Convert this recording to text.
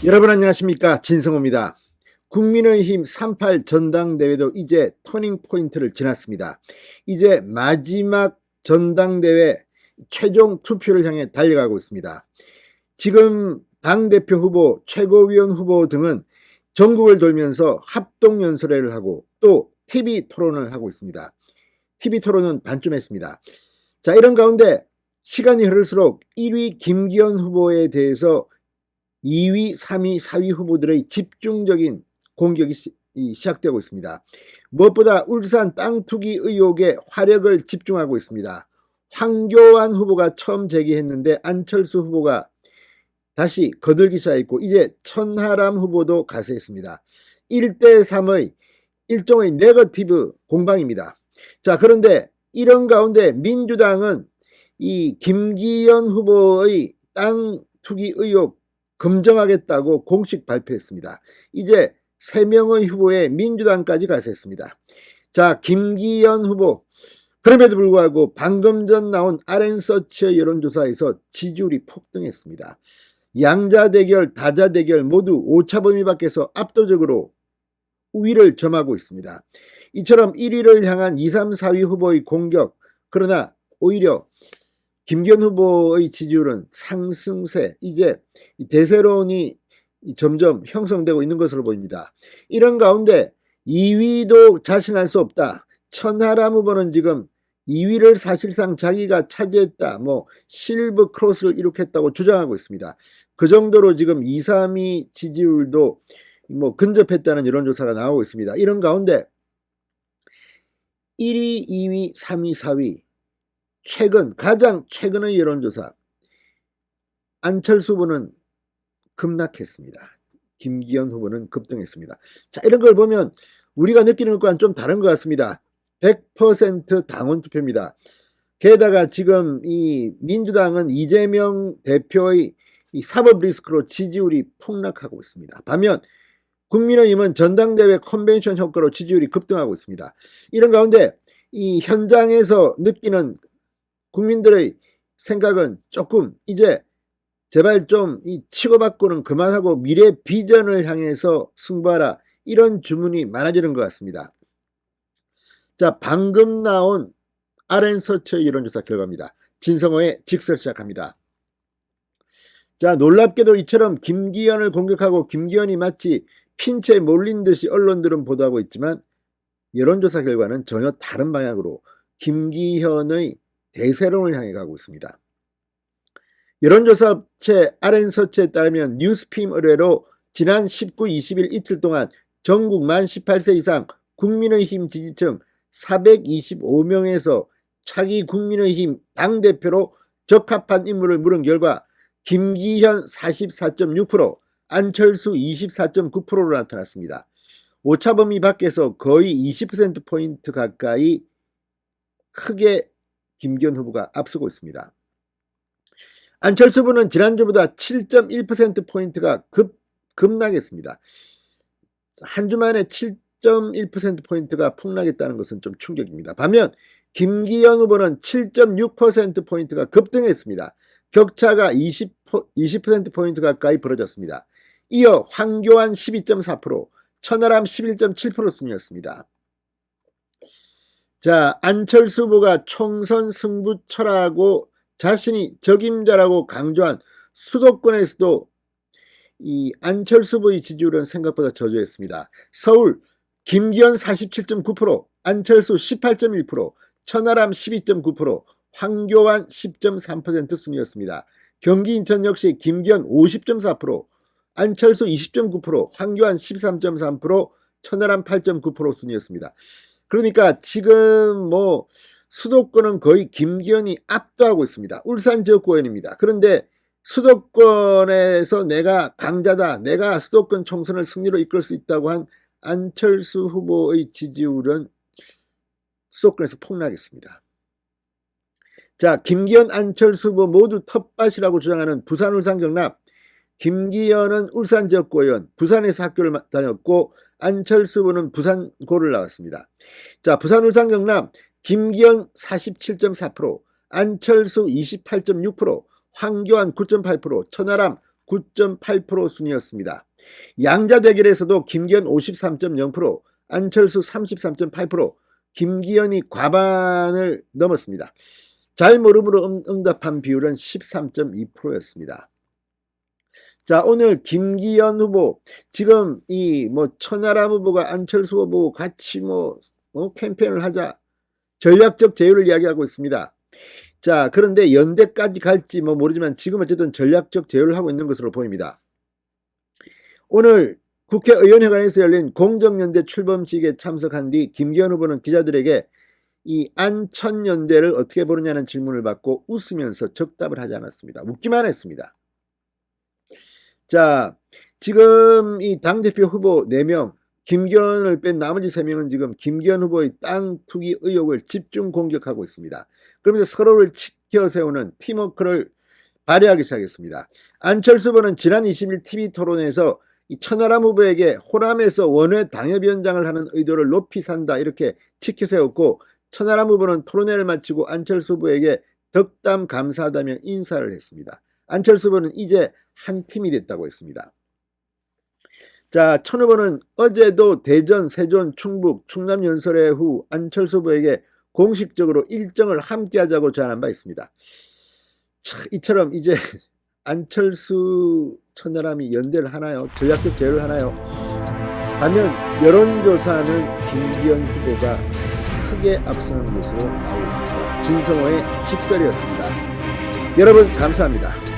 여러분 안녕하십니까, 진성호입니다. 국민의힘 38 전당대회도 이제 터닝 포인트를 지났습니다. 이제 마지막 전당대회 최종 투표를 향해 달려가고 있습니다. 지금 당대표 후보, 최고위원 후보 등은 전국을 돌면서 합동연설회를 하고 또 TV 토론을 하고 있습니다. TV 토론은 반쯤 했습니다. 자, 이런 가운데 시간이 흐를수록 1위 김기현 후보에 대해서 2위, 3위, 4위 후보들의 집중적인 공격이 시작되고 있습니다. 무엇보다 울산 땅 투기 의혹에 화력을 집중하고 있습니다. 황교안 후보가 처음 제기했는데 안철수 후보가 다시 거들기 시작했고 이제 천하람 후보도 가세했습니다. 1대3의 일종의 네거티브 공방입니다. 자, 그런데 이런 가운데 민주당은 이 김기현 후보의 땅 투기 의혹 검증하겠다고 공식 발표했습니다. 이제 3명의 후보에 민주당까지 가세했습니다. 자, 김기현 후보, 그럼에도 불구하고 방금 전 나온 RN서치의 여론조사에서 지지율이 폭등했습니다. 양자 대결, 다자 대결 모두 오차 범위 밖에서 압도적으로 우위를 점하고 있습니다. 이처럼 1위를 향한 2, 3, 4위 후보의 공격, 그러나 오히려 김기현 후보의 지지율은 상승세, 이제 대세론이 점점 형성되고 있는 것으로 보입니다. 이런 가운데 2위도 자신할 수 없다. 천하람 후보는 지금 2위를 사실상 자기가 차지했다, 실버 크로스를 이룩했다고 주장하고 있습니다. 그 정도로 지금 2, 3위 지지율도 근접했다는 여론조사가 나오고 있습니다. 이런 가운데 1위, 2위, 3위, 4위 가장 최근의 여론조사, 안철수 후보는 급락했습니다. 김기현 후보는 급등했습니다. 자, 이런 걸 보면 우리가 느끼는 것과는 좀 다른 것 같습니다. 100% 당원 투표입니다. 게다가 지금 이 민주당은 이재명 대표의 이 사법 리스크로 지지율이 폭락하고 있습니다. 반면 국민의힘은 전당대회 컨벤션 효과로 지지율이 급등하고 있습니다. 이런 가운데 이 현장에서 느끼는 국민들의 생각은 조금 이제 제발 좀 이 치고받고는 그만하고 미래 비전을 향해서 승부하라, 이런 주문이 많아지는 것 같습니다. 자, 방금 나온 RN서치의 여론조사 결과입니다. 진성호의 직설 시작합니다. 자, 놀랍게도 이처럼 김기현을 공격하고 김기현이 마치 핀체에 몰린 듯이 언론들은 보도하고 있지만 여론조사 결과는 전혀 다른 방향으로 김기현의 대세론을 향해 가고 있습니다. 여론조사업체 RN서치에 따르면 뉴스핌 의뢰로 지난 19, 20일 이틀 동안 전국 만 18세 이상 국민의힘 지지층 425명에서 차기 국민의힘 당대표로 적합한 인물을 물은 결과 김기현 44.6%, 안철수 24.9%로 나타났습니다. 오차범위 밖에서 거의 20%포인트 가까이 크게 김기현 후보가 앞서고 있습니다. 안철수 후보는 지난주보다 7.1%포인트가 급락했습니다. 한 주 만에 7.1%포인트가 폭락했다는 것은 좀 충격입니다. 반면 김기현 후보는 7.6%포인트가 급등했습니다. 격차가 20%포인트 가까이 벌어졌습니다. 이어 황교안 12.4%, 천하람 11.7% 순이었습니다. 자, 안철수 후보가 총선 승부처라고 자신이 적임자라고 강조한 수도권에서도 이 안철수 후보의 지지율은 생각보다 저조했습니다. 서울 김기현 47.9%, 안철수 18.1%, 천하람 12.9%, 황교안 10.3% 순이었습니다. 경기 인천 역시 김기현 50.4%, 안철수 20.9%, 황교안 13.3%, 천하람 8.9% 순이었습니다. 그러니까 지금 수도권은 거의 김기현이 압도하고 있습니다. 울산 지역구원입니다. 그런데 수도권에서 내가 강자다, 내가 수도권 총선을 승리로 이끌 수 있다고 한 안철수 후보의 지지율은 수도권에서 폭락했습니다. 자, 김기현, 안철수 후보 모두 텃밭이라고 주장하는 부산, 울산, 경남. 김기현은 울산 지역구 의원, 부산에서 학교를 다녔고 안철수 후보는 부산고를 나왔습니다. 자, 부산, 울산, 경남 김기현 47.4%, 안철수 28.6%, 황교안 9.8%, 천하람 9.8% 순이었습니다. 양자 대결에서도 김기현 53.0%, 안철수 33.8%, 김기현이 과반을 넘었습니다. 잘 모름으로 응답한 비율은 13.2%였습니다. 자, 오늘 김기현 후보, 지금 이 천하람 후보가 안철수 후보 같이 캠페인을 하자, 전략적 제휴를 이야기하고 있습니다. 자, 그런데 연대까지 갈지 모르지만 지금 어쨌든 전략적 제휴를 하고 있는 것으로 보입니다. 오늘 국회의원회관에서 열린 공정연대 출범식에 참석한 뒤 김기현 후보는 기자들에게 이 안천연대를 어떻게 보느냐는 질문을 받고 웃으면서 적답을 하지 않았습니다. 웃기만 했습니다. 자, 지금 이 당대표 후보 4명, 김기현을 뺀 나머지 3명은 지금 김기현 후보의 땅 투기 의혹을 집중 공격하고 있습니다. 그러면서 서로를 지켜 세우는 팀워크를 발휘하기 시작했습니다. 안철수 후보는 지난 20일 TV토론에서 이 천하람 후보에게 호남에서 원외 당협위원장을 하는 의도를 높이 산다 이렇게 지켜 세웠고, 천하람 후보는 토론회를 마치고 안철수 후보에게 덕담 감사하다며 인사를 했습니다. 안철수 후보는 이제 한 팀이 됐다고 했습니다. 자, 천 후보는 어제도 대전, 세종, 충북, 충남 연설회 후 안철수 후보에게 공식적으로 일정을 함께 하자고 제안한 바 있습니다. 자, 이처럼 이제 안철수, 천하람이 연대를 하나요? 전략적 제휴를 하나요? 반면 여론조사는 김기현 후보가 크게 앞서는 것으로 나오고 있습니다. 진성호의 직설이었습니다. 여러분 감사합니다.